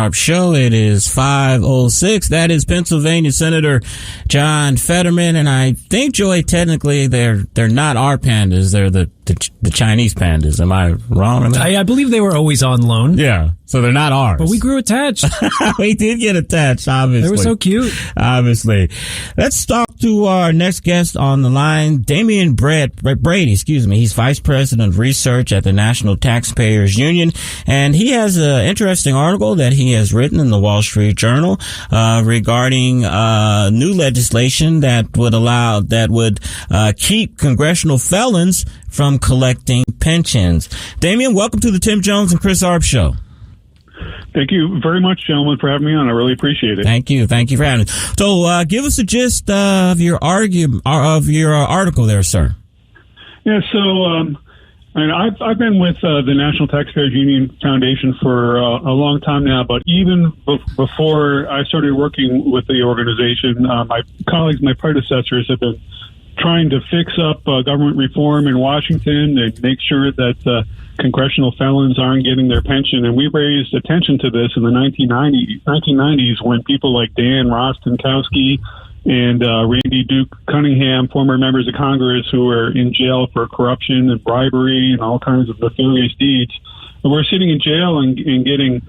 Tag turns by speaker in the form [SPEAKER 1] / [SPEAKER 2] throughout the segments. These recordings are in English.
[SPEAKER 1] Arps show. It is 5:06. That is Pennsylvania Senator John Fetterman, and I think, Joy, technically they're not our pandas. They're the Chinese pandas. Am I wrong on that?
[SPEAKER 2] I believe they were always on loan.
[SPEAKER 1] Yeah, so they're not ours.
[SPEAKER 2] But we grew attached.
[SPEAKER 1] We did get attached, obviously.
[SPEAKER 2] They were so cute.
[SPEAKER 1] Obviously. Let's talk to our next guest on the line, Demian Brady. He's Vice President of Research at the National Taxpayers Union, and he has an interesting article that he has written in the Wall Street Journal regarding new legislation that would keep congressional felons from collecting pensions. Demian, welcome to the Tim Jones and Chris Arps Show.
[SPEAKER 3] Thank you very much, gentlemen, for having me on. I really appreciate it.
[SPEAKER 1] Thank you for having me. So, give us a gist of your article there, sir.
[SPEAKER 3] Yeah. So, I've been with the National Taxpayers Union Foundation for a long time now, but even before I started working with the organization, my colleagues, my predecessors, have been trying to fix up government reform in Washington and make sure that congressional felons aren't getting their pension. And we raised attention to this in the 1990s when people like Dan Rostenkowski and Randy Duke Cunningham, former members of Congress who were in jail for corruption and bribery and all kinds of nefarious deeds, were sitting in jail and getting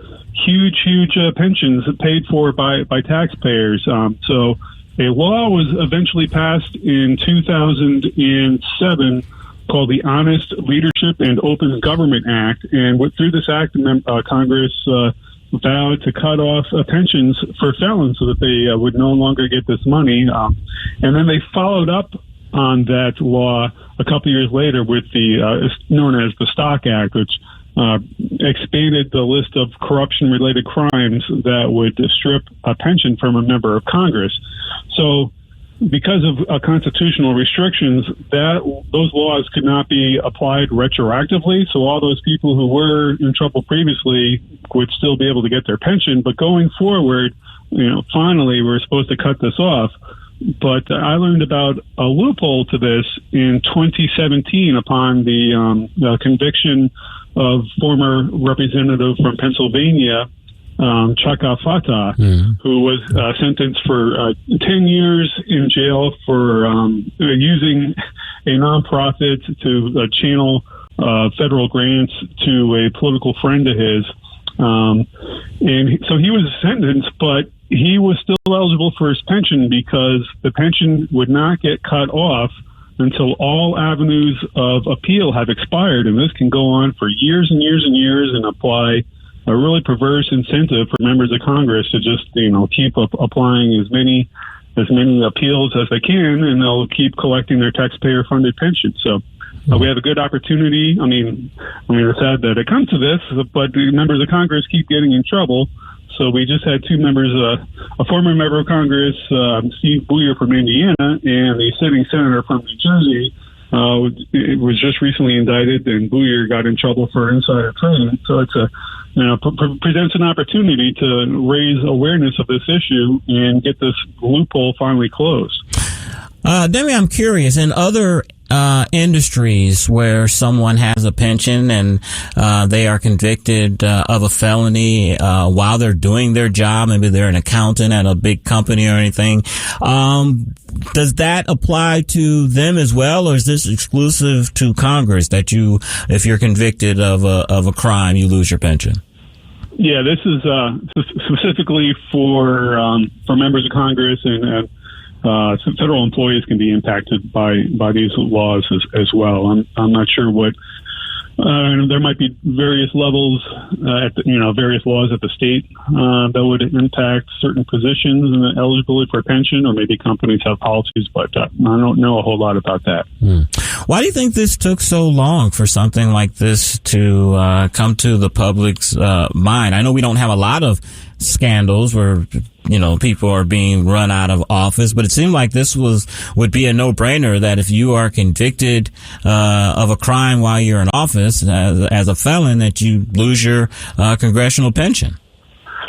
[SPEAKER 3] huge pensions paid for by taxpayers. So a law was eventually passed in 2007 called the Honest Leadership and Open Government Act. And through this act, Congress vowed to cut off pensions for felons so that they would no longer get this money. And then they followed up on that law a couple years later with the known as the Stock Act, which expanded the list of corruption-related crimes that would strip a pension from a member of Congress. So because of constitutional restrictions, those laws could not be applied retroactively. So all those people who were in trouble previously would still be able to get their pension. But going forward, finally, we're supposed to cut this off. But I learned about a loophole to this in 2017 upon the conviction of former representative from Pennsylvania, Chaka Fatah, who was sentenced for 10 years in jail for using a nonprofit to channel federal grants to a political friend of his. And so he was sentenced, but he was still eligible for his pension because the pension would not get cut off until all avenues of appeal have expired. And this can go on for years and years and years and apply a really perverse incentive for members of Congress to just, keep applying as many appeals as they can, and they'll keep collecting their taxpayer-funded pension. So we have a good opportunity. I mean, it's sad that it comes to this, but the members of Congress keep getting in trouble. So we just had two members, a former member of Congress, Steve Booyer from Indiana, and the sitting senator from New Jersey, was just recently indicted, and Booyer got in trouble for insider trading. So it's presents an opportunity to raise awareness of this issue and get this loophole finally closed.
[SPEAKER 1] Demi, I'm curious, in other industries where someone has a pension and they are convicted of a felony while they're doing their job, maybe they're an accountant at a big company or anything, does that apply to them as well, or is this exclusive to Congress that if you're convicted of a crime, you lose your pension?
[SPEAKER 3] Yeah, this is specifically for members of Congress, and federal employees can be impacted by these laws as well. I'm not sure what. There might be various levels, various laws at the state that would impact certain positions and eligibility for pension, or maybe companies have policies, but I don't know a whole lot about that.
[SPEAKER 1] Why do you think this took so long for something like this to come to the public's mind? I know we don't have a lot of scandals where people are being run out of office, but it seemed like this would be a no-brainer that if you are convicted of a crime while you're in office as a felon, that you lose your congressional pension.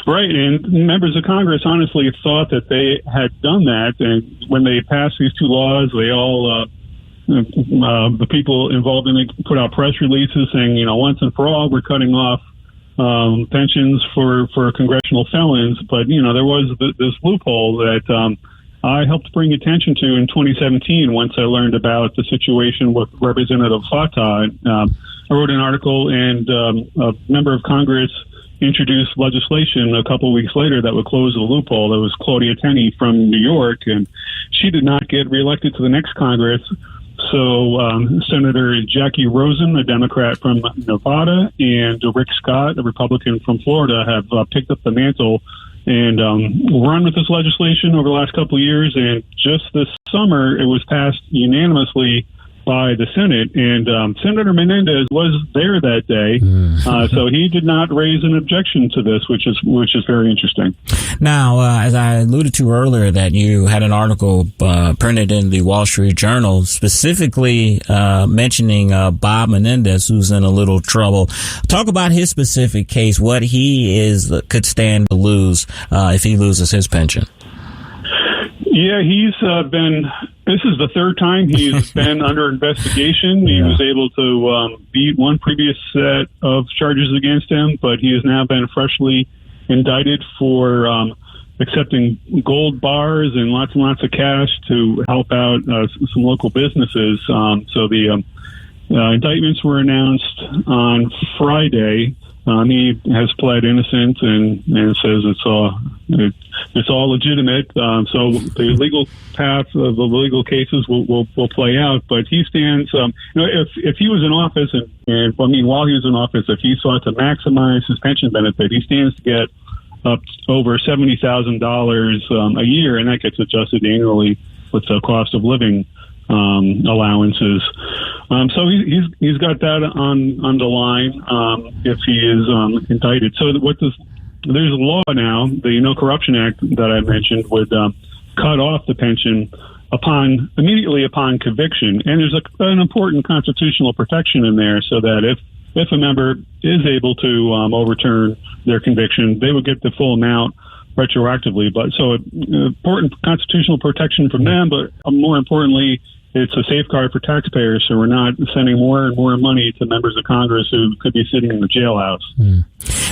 [SPEAKER 3] Right, and members of Congress honestly thought that they had done that, and when they passed these two laws, they all the people involved in it put out press releases saying, once and for all, we're cutting off pensions for congressional felons. But, there was this loophole that I helped bring attention to in 2017 once I learned about the situation with Representative Fatah. I wrote an article, and a member of Congress introduced legislation a couple of weeks later that would close the loophole. That was Claudia Tenney from New York, and she did not get reelected to the next Congress. So Senator Jackie Rosen, a Democrat from Nevada, and Rick Scott, a Republican from Florida, have picked up the mantle and run with this legislation over the last couple of years. And just this summer, it was passed unanimously by the Senate, and Senator Menendez was there that day, so he did not raise an objection to this, which is very interesting.
[SPEAKER 1] Now, as I alluded to earlier, that you had an article printed in the Wall Street Journal specifically mentioning Bob Menendez, who's in a little trouble. Talk about his specific case, what he could stand to lose if he loses his pension.
[SPEAKER 3] Yeah, he's this is the third time he's been under investigation. He was able to beat one previous set of charges against him, but he has now been freshly indicted for accepting gold bars and lots of cash to help out some local businesses. So the indictments were announced on Friday. He has pled innocent and says it's all legitimate. So the legal path of the legal cases will play out. But he stands. If he was in office, and while he was in office, if he sought to maximize his pension benefit, he stands to get up over $70,000 a year, and that gets adjusted annually with the cost of living allowances. So he's got that on the line if he is indicted. So there's a law now, the No Corruption Act that I mentioned, would cut off the pension immediately upon conviction. And there's an important constitutional protection in there, so that if a member is able to overturn their conviction, they would get the full amount retroactively. But so important constitutional protection from them, but more importantly, it's a safeguard for taxpayers, so we're not sending more and more money to members of Congress who could be sitting in the jailhouse.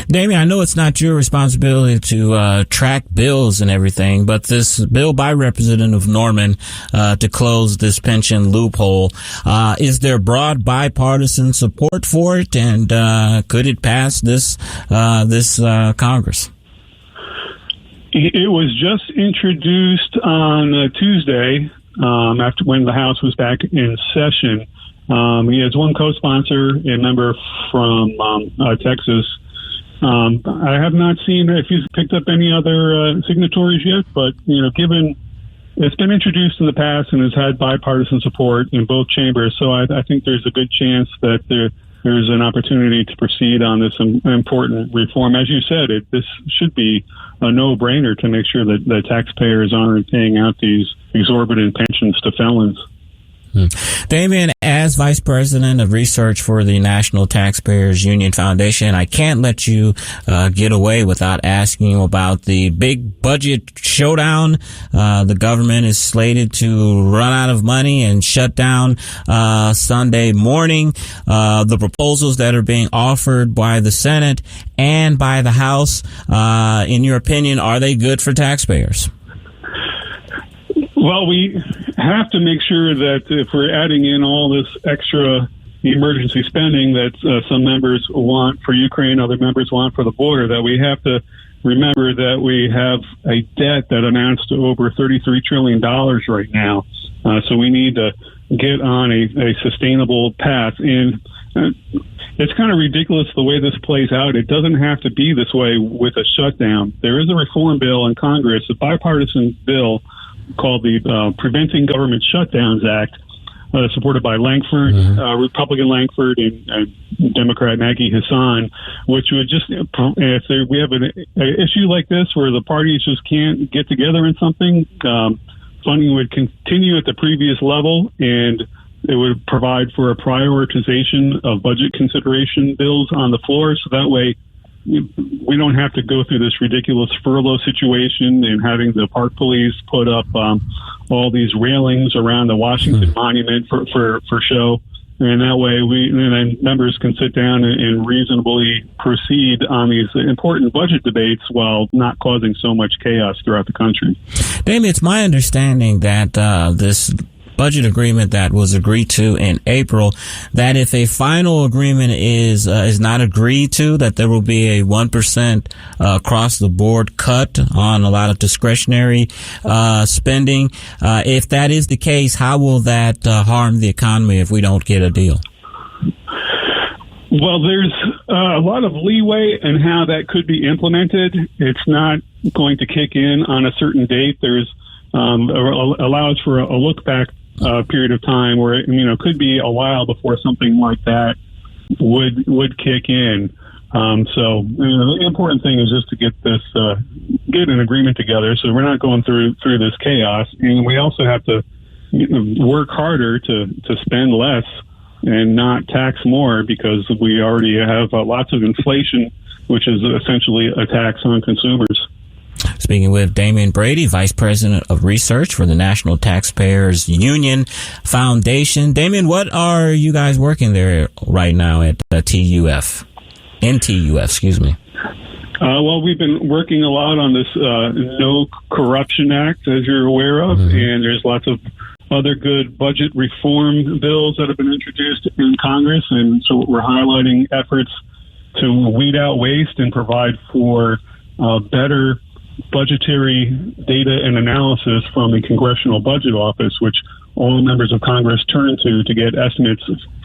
[SPEAKER 1] Damian, I know it's not your responsibility to track bills and everything, but this bill by Representative Norman to close this pension loophole, is there broad bipartisan support for it, and could it pass this Congress?
[SPEAKER 3] It was just introduced on Tuesday. After when the House was back in session. He has one co-sponsor, a member from Texas. I have not seen if he's picked up any other signatories yet, but given it's been introduced in the past and has had bipartisan support in both chambers, so I think there's a good chance that there's an opportunity to proceed on this important reform. As you said, this should be a no-brainer to make sure that the taxpayers aren't paying out these exorbitant pensions to felons.
[SPEAKER 1] Damian, as Vice President of Research for the National Taxpayers Union Foundation, I can't let you get away without asking you about the big budget showdown. The government is slated to run out of money and shut down Sunday morning. The proposals that are being offered by the Senate and by the House, in your opinion, are they good for taxpayers?
[SPEAKER 3] Well, we have to make sure that if we're adding in all this extra emergency spending that some members want for Ukraine, other members want for the border, that we have to remember that we have a debt that amounts to over $33 trillion right now. So we need to get on a sustainable path. And it's kind of ridiculous the way this plays out. It doesn't have to be this way with a shutdown. There is a reform bill in Congress, a bipartisan bill called the Preventing Government Shutdowns Act, supported by Lankford, Republican Lankford, and Democrat Maggie Hassan, which would just, if we have an issue like this where the parties just can't get together in something, funding would continue at the previous level, and it would provide for a prioritization of budget consideration bills on the floor, so that way we don't have to go through this ridiculous furlough situation and having the park police put up all these railings around the Washington Monument for show. And that way, then members can sit down and reasonably proceed on these important budget debates while not causing so much chaos throughout the country.
[SPEAKER 1] Damian, it's my understanding that this budget agreement that was agreed to in April, that if a final agreement is not agreed to, that there will be a 1% across the board cut on a lot of discretionary spending. If that is the case, how will that harm the economy if we don't get a deal?
[SPEAKER 3] Well, there's a lot of leeway in how that could be implemented. It's not going to kick in on a certain date. There's allows for a look back period of time where it could be a while before something like that would kick in. So the important thing is just to get an agreement together, so we're not going through this chaos. And we also have to work harder to spend less and not tax more, because we already have lots of inflation, which is essentially a tax on consumers.
[SPEAKER 1] Speaking with Demian Brady, Vice President of Research for the National Taxpayers Union Foundation. Demian, what are you guys working there right now at NTUF, excuse me?
[SPEAKER 3] Well, we've been working a lot on this No Corruption Act, as you're aware of, and there's lots of other good budget reform bills that have been introduced in Congress, and so we're highlighting efforts to weed out waste and provide for better budgetary data and analysis from the Congressional Budget Office, which all members of Congress turn to get estimates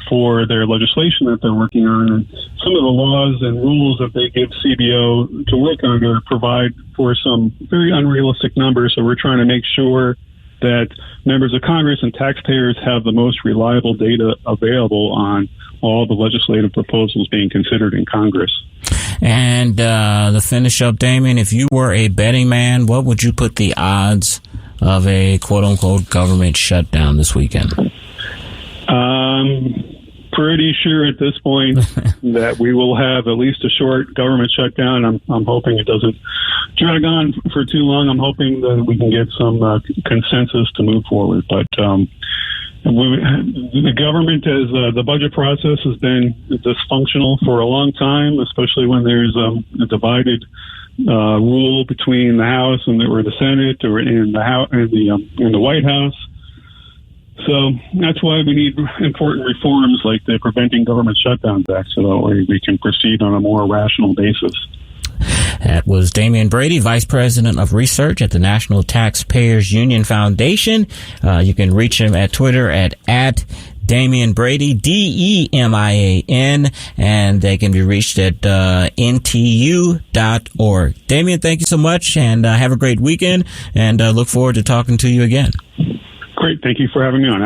[SPEAKER 3] for their legislation that they're working on. And some of the laws and rules that they give CBO to work under provide for some very unrealistic numbers. So we're trying to make sure that members of Congress and taxpayers have the most reliable data available on all the legislative proposals being considered in Congress.
[SPEAKER 1] And to finish up, Damian, if you were a betting man, what would you put the odds of a quote-unquote government shutdown this weekend?
[SPEAKER 3] Pretty sure at this point that we will have at least a short government shutdown. I'm hoping it doesn't drag on for too long. I'm hoping that we can get some consensus to move forward. But the government, as the budget process has been dysfunctional for a long time, especially when there's a divided rule between the House and the Senate, or in the White House. So that's why we need important reforms like the Preventing Government Shutdowns Act, so that way we can proceed on a more rational basis.
[SPEAKER 1] That was Demian Brady, Vice President of Research at the National Taxpayers Union Foundation. You can reach him at Twitter at Demian Brady, DEMIAN, and they can be reached at NTU.org. Damian, thank you so much, and have a great weekend, and look forward to talking to you again.
[SPEAKER 3] Great. Thank you for having me on.